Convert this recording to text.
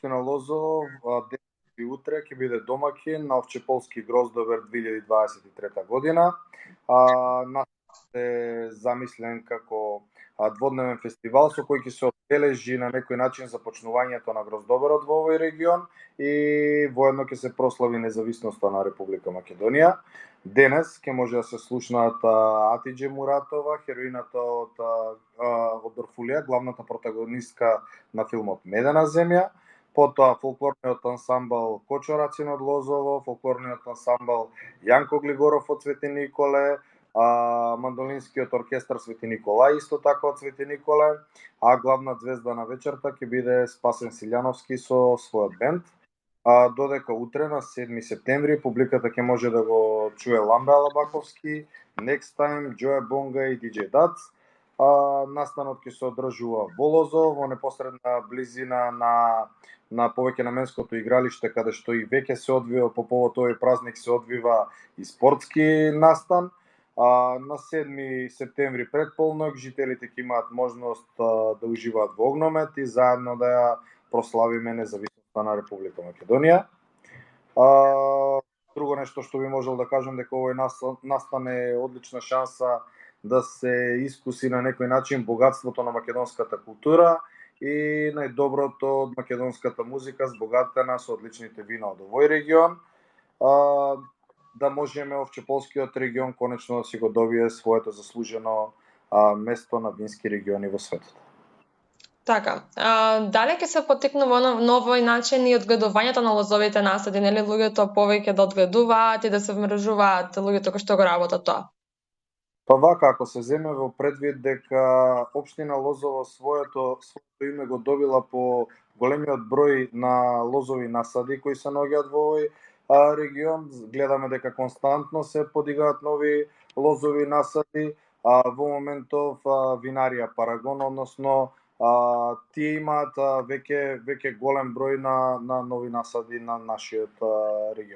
општина Лозово денес и утре ќе биде домаќин на Овчеполски Гроздовер 2023 година. Настанот е замислен како дводневен фестивал со кој ќе се одбележи на некој начин започнувањето на гроздоберот во овој регион и воедно ќе се прослави независноста на Република Македонија. Денес ќе може да се слушнаат Атидже Муратова, хероината од Дорфулија, главната протагонистка на филмот Медена земја, потоа фолклорниот ансамбл Кочорацин од Лозово, фолклорниот ансамбл Јанко Глигоров од Свети Николе, мандолинскиот оркестар Свети Николај исто така од Свети Николе, а главна звезда на вечерта ќе биде Спасен Силјановски со својот бенд. Додека утре на 7 септември публиката ќе може да го чуе Ламбе Алабаковски, Next Time, Джоја Бонга и DJ Dac. Настанот ќе се одржува во Лозово, во непосредна близина на повеќе наменското игралиште, каде што и веќе се одвива по повод овој празник се одвива и спортски настан. На 7 септември пред полнок жителите ќе имаат можност да уживаат во огномет и заедно да ја прославиме независноста на Република Македонија. Друго нешто што би можел да кажам дека овој настан е одлична шанса да се искуси на некој начин богатството на македонската култура и најдоброто од македонската музика, збогатена со одличните вина од овој регион. Да можеме Овчеполскиот регион конечно да си го добие своето заслужено место на вински региони во светот. Така, дали ќе се поттикнува на овој начин и одгледувањето на лозовите насади, нели луѓето повеќе да одгледуваат и да се вмрежуваат луѓето кои што го работат тоа? Па вака, ако се земе во предвид дека општина Лозово своето име го добила по големиот број на лозови насади кои се наоѓаат во овој регион, гледаме дека константно се подигаат нови лозови насади, во моментов винарија Парагон, односно тие имаат веќе голем број на нови насади на нашиот регион.